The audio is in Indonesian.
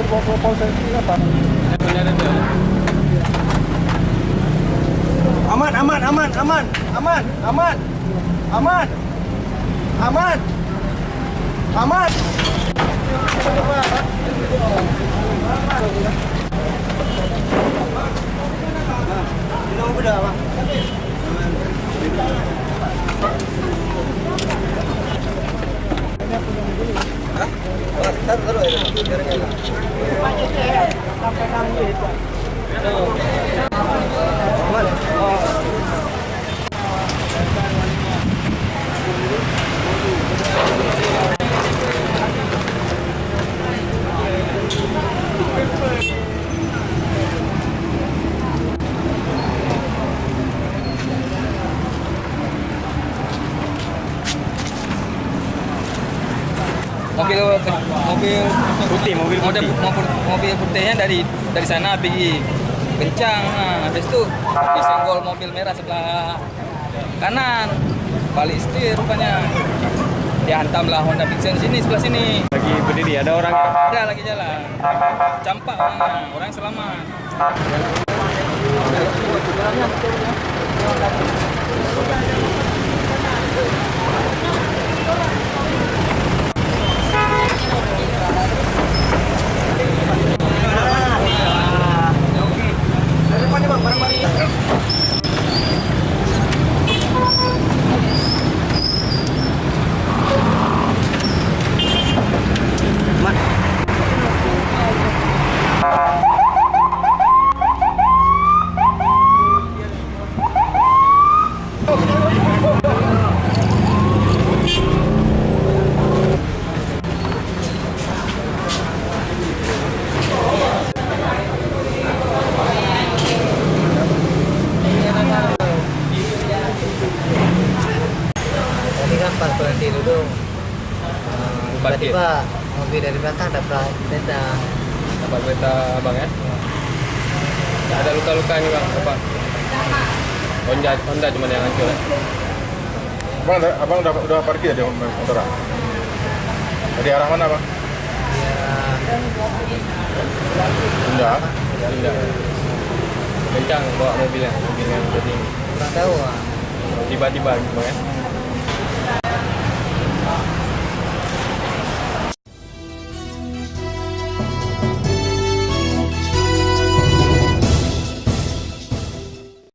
Aman, aman, aman, aman, aman, aman, aman, aman, aman. mobil putihnya dari sana pergi kencang, habis itu disenggol mobil merah sebelah kanan, balik setir rupanya dihantam lah Honda Vision sini sebelah sini. Lagi berdiri ada orang? Ada lagi jalan, campak orangnya, orang selamat. Pas berhenti dulu, tiba-tiba mobil dari belakang dapat kereta. Dapat kereta abang ya? Ada luka-luka nih bang, apa? Honda cuma yang hancur ya? Abang udah parkir di motor? Dari arah mana bang? Honda. Kencang bawa mobilnya, mobil yang jadi Kurang tahu. tiba-tiba gitu bang ya?